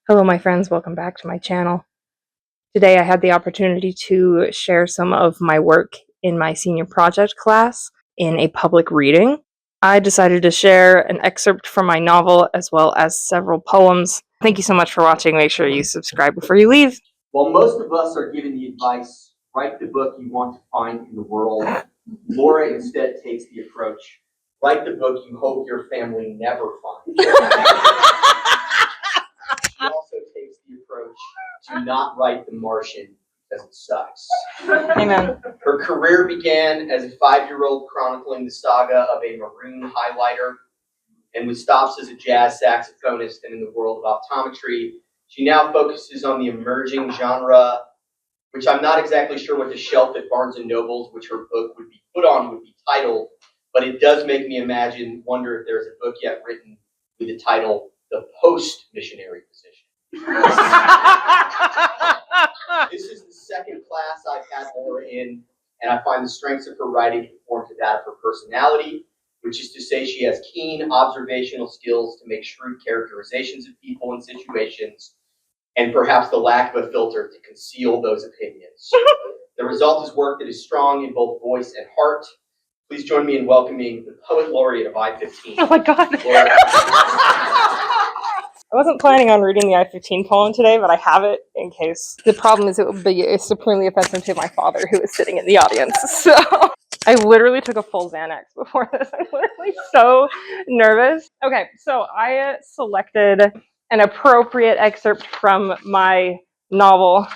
Hello my friends, welcome back to my channel. Today I had the opportunity to share some of my work in my senior project class in a public reading. I decided to share an excerpt from my novel as well as several poems. Thank you so much for watching. Make sure you subscribe before you leave. While most of us are given the advice, write the book you want to find in the world, Laura instead takes the approach, write the book you hope your family never finds. She also takes the approach to not write The Martian because it sucks. Amen. Her career began as a 5-year-old chronicling the saga of a maroon highlighter, and with stops as a jazz saxophonist and in the world of optometry, she now focuses on the emerging genre, which I'm not exactly sure what the shelf at Barnes & Noble's, which her book would be put on, would be titled, but it does make me wonder if there's a book yet written with the title, The Post-Missionary Position. This is the second class I've had Laura in, and I find the strengths of her writing conform to that of her personality, which is to say she has keen observational skills to make shrewd characterizations of people and situations, and perhaps the lack of a filter to conceal those opinions. The result is work that is strong in both voice and heart. Please join me in welcoming the Poet Laureate of I-15. Oh my god. I wasn't planning on reading the I-15 poem today, but I have it in case. The problem is it would be supremely offensive to my father, who is sitting in the audience. So I literally took a full Xanax before this. I'm literally so nervous. Okay, so I selected an appropriate excerpt from my novel,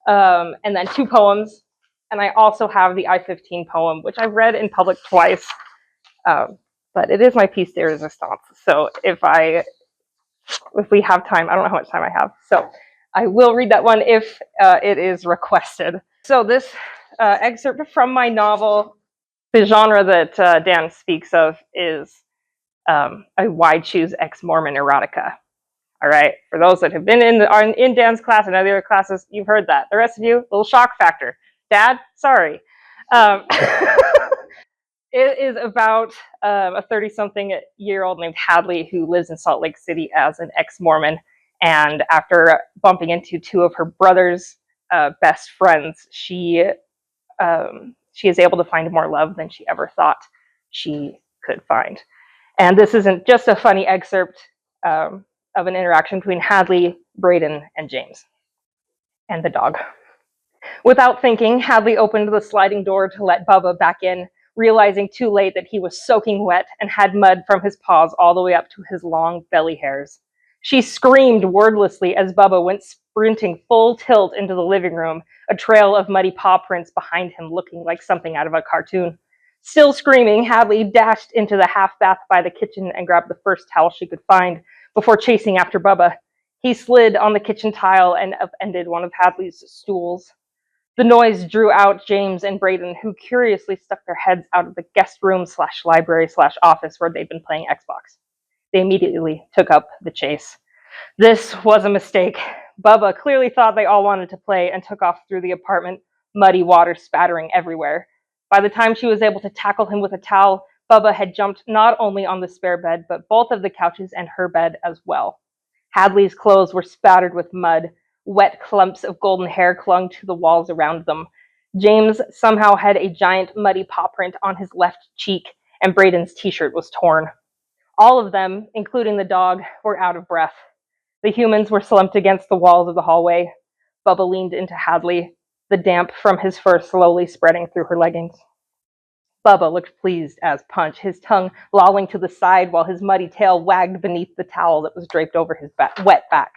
and then 2 poems. And I also have the I-15 poem, which I've read in public twice. But it is my piece de resistance. So if we have time, I don't know how much time I have, so I will read that one if it is requested. So this excerpt from my novel, the genre that Dan speaks of is a wide shoes ex-Mormon erotica. All right, for those that have been in Dan's class and other classes, you've heard that. The rest of you, little shock factor. Dad, sorry. It is about a 30-something-year-old named Hadley who lives in Salt Lake City as an ex-Mormon. And after bumping into 2 of her brother's best friends, she is able to find more love than she ever thought she could find. And this isn't just a funny excerpt of an interaction between Hadley, Braden, and James, and the dog. Without thinking, Hadley opened the sliding door to let Bubba back in, realizing too late that he was soaking wet and had mud from his paws all the way up to his long belly hairs. She screamed wordlessly as Bubba went sprinting full tilt into the living room, a trail of muddy paw prints behind him looking like something out of a cartoon. Still screaming, Hadley dashed into the half bath by the kitchen and grabbed the first towel she could find before chasing after Bubba. He slid on the kitchen tile and upended one of Hadley's stools. The noise drew out James and Braden, who curiously stuck their heads out of the guest room / library / office where they'd been playing Xbox. They immediately took up the chase. This was a mistake. Bubba clearly thought they all wanted to play and took off through the apartment, muddy water spattering everywhere. By the time she was able to tackle him with a towel, Bubba had jumped not only on the spare bed, but both of the couches and her bed as well. Hadley's clothes were spattered with mud. Wet clumps of golden hair clung to the walls around them. James somehow had a giant muddy paw print on his left cheek, and Braden's t-shirt was torn. All of them, including the dog, were out of breath. The humans were slumped against the walls of the hallway. Bubba leaned into Hadley, the damp from his fur slowly spreading through her leggings. Bubba looked pleased as punch, his tongue lolling to the side while his muddy tail wagged beneath the towel that was draped over his wet back.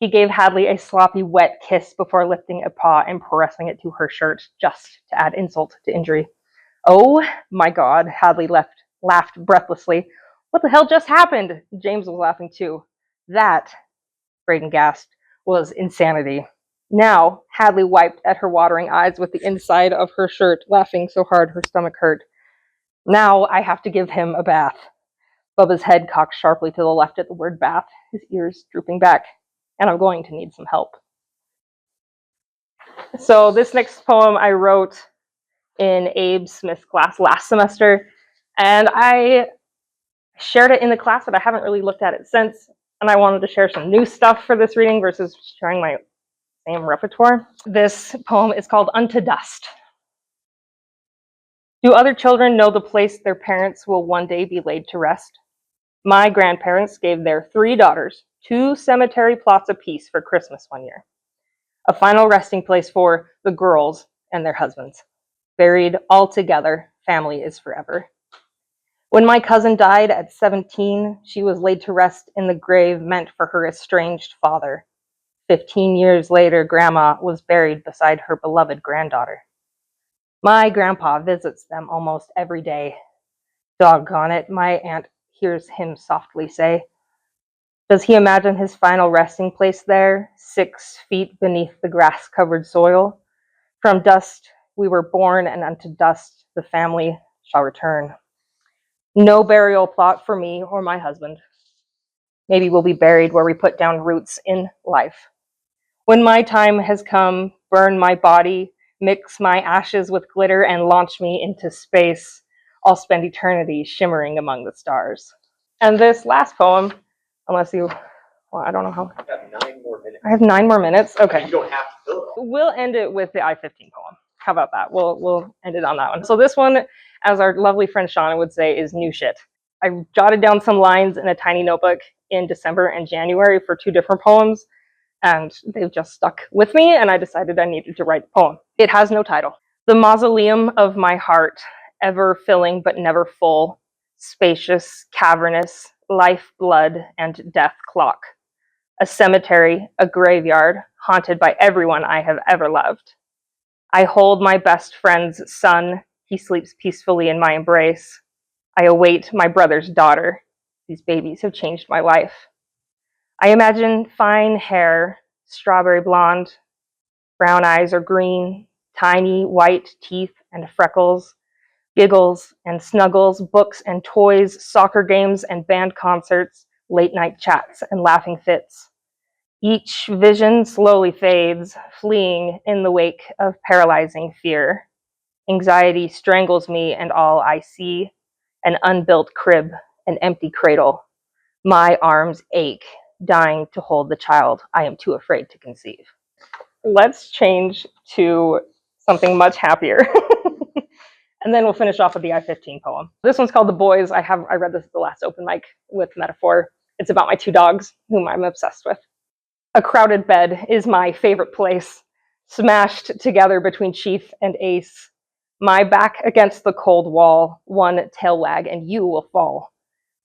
He gave Hadley a sloppy, wet kiss before lifting a paw and pressing it to her shirt, just to add insult to injury. Oh my God, Hadley laughed breathlessly. What the hell just happened? James was laughing too. That, Braden gasped, was insanity. Now, Hadley wiped at her watering eyes with the inside of her shirt, laughing so hard her stomach hurt. Now I have to give him a bath. Bubba's head cocked sharply to the left at the word bath, his ears drooping back. And I'm going to need some help. So this next poem I wrote in Abe Smith's class last semester, and I shared it in the class, but I haven't really looked at it since. and I wanted to share some new stuff for this reading versus sharing my same repertoire. This poem is called Unto Dust. Do other children know the place their parents will one day be laid to rest? My grandparents gave their 3 daughters 2 cemetery plots apiece for Christmas one year. A final resting place for the girls and their husbands. Buried all together, family is forever. When my cousin died at 17, she was laid to rest in the grave meant for her estranged father. 15 years later, Grandma was buried beside her beloved granddaughter. My grandpa visits them almost every day. Doggone it, my aunt hears him softly say. Does he imagine his final resting place there, 6 feet beneath the grass-covered soil? From dust we were born, and unto dust the family shall return. No burial plot for me or my husband. Maybe we'll be buried where we put down roots in life. When my time has come, burn my body, mix my ashes with glitter, and launch me into space. I'll spend eternity shimmering among the stars. And this last poem, unless you, well, I don't know how. I've got 9 more minutes. I have 9 more minutes? Okay. You don't have to fill it all. We'll end it with the I-15 poem. How about that? We'll end it on that one. So this one, as our lovely friend Shauna would say, is new shit. I jotted down some lines in a tiny notebook in December and January for 2 different poems, and they've just stuck with me, and I decided I needed to write the poem. It has no title. The mausoleum of my heart, ever filling but never full, spacious, cavernous, life, blood, and death clock. A cemetery, a graveyard, haunted by everyone I have ever loved. I hold my best friend's son. He sleeps peacefully in my embrace. I await my brother's daughter. These babies have changed my life. I imagine fine hair, strawberry blonde, brown eyes or green, tiny white teeth and freckles, giggles and snuggles, books and toys, soccer games and band concerts, late night chats and laughing fits. Each vision slowly fades, fleeing in the wake of paralyzing fear. Anxiety strangles me, and all I see, an unbuilt crib, an empty cradle. My arms ache, dying to hold the child I am too afraid to conceive. Let's change to something much happier. And then we'll finish off with the I-15 poem. This one's called The Boys. I read this at the last open mic with Metaphor. It's about my 2 dogs, whom I'm obsessed with. A crowded bed is my favorite place, smashed together between Chief and Ace. My back against the cold wall, one tail wag and you will fall.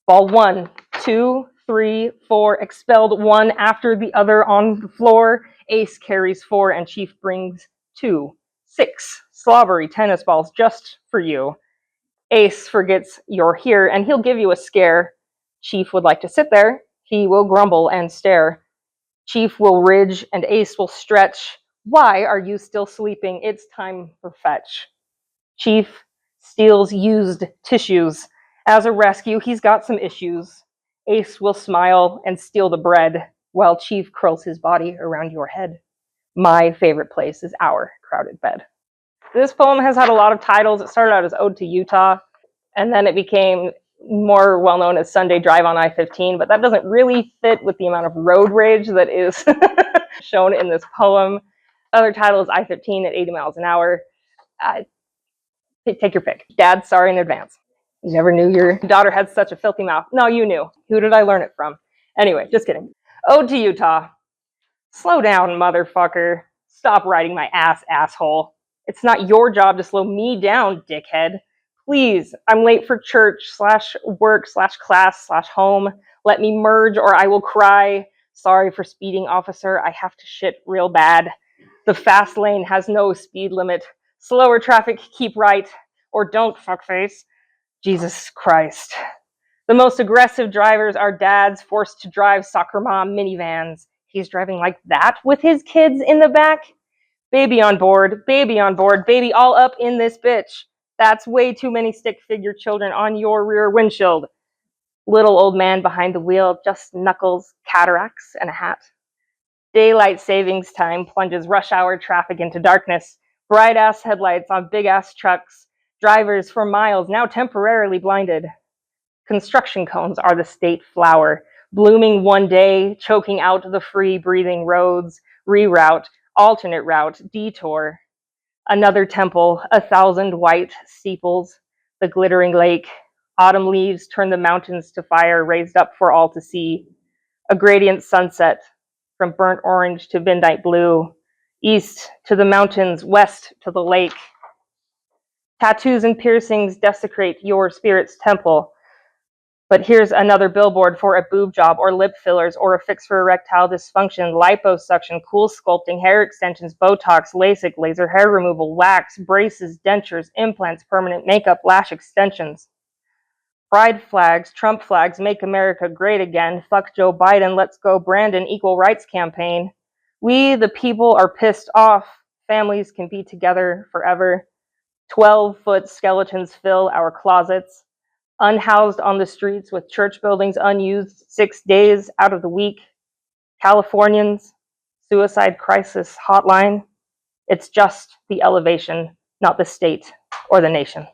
Ball 1, 2, 3, 4, expelled one after the other on the floor. Ace carries 4 and Chief brings 2. 6 slobbery tennis balls just for you. Ace forgets you're here and he'll give you a scare. Chief would like to sit there. He will grumble and stare. Chief will ridge and Ace will stretch. Why are you still sleeping? It's time for fetch. Chief steals used tissues. As a rescue, he's got some issues. Ace will smile and steal the bread while Chief curls his body around your head. My favorite place is our crowded bed. This poem has had a lot of titles. It started out as Ode to Utah, and then it became more well known as Sunday Drive on I-15, but that doesn't really fit with the amount of road rage that is shown in this poem. Other title is I-15 at 80 miles an hour. Take your pick. Dad, sorry in advance. You never knew your daughter had such a filthy mouth. No, you knew. Who did I learn it from? Anyway, just kidding. Ode to Utah. Slow down, motherfucker. Stop riding my ass, asshole. It's not your job to slow me down, dickhead. Please, I'm late for church / work / class / home. Let me merge or I will cry. Sorry for speeding, officer. I have to shit real bad. The fast lane has no speed limit. Slower traffic, keep right. Or don't, fuckface. Jesus Christ. The most aggressive drivers are dads forced to drive soccer mom minivans. He's driving like that with his kids in the back. Baby on board, baby all up in this bitch. That's way too many stick figure children on your rear windshield. Little old man behind the wheel, just knuckles, cataracts, and a hat. Daylight savings time plunges rush hour traffic into darkness. Bright ass headlights on big ass trucks. Drivers for miles now temporarily blinded. Construction cones are the state flower. blooming one day, choking out the free breathing roads, reroute, alternate route, detour. Another temple, 1,000 white steeples, the glittering lake. Autumn leaves turn the mountains to fire, raised up for all to see. A gradient sunset, from burnt orange to midnight blue, east to the mountains, west to the lake. Tattoos and piercings desecrate your spirit's temple. But here's another billboard for a boob job or lip fillers or a fix for erectile dysfunction, liposuction, cool sculpting, hair extensions, Botox, LASIK, laser hair removal, wax, braces, dentures, implants, permanent makeup, lash extensions. Pride flags, Trump flags, make America great again, fuck Joe Biden, let's go Brandon, equal rights campaign. We, the people, are pissed off. Families can be together forever. 12-foot skeletons fill our closets. Unhoused on the streets with church buildings unused 6 days out of the week. Californians, suicide crisis hotline. It's just the elevation, not the state or the nation.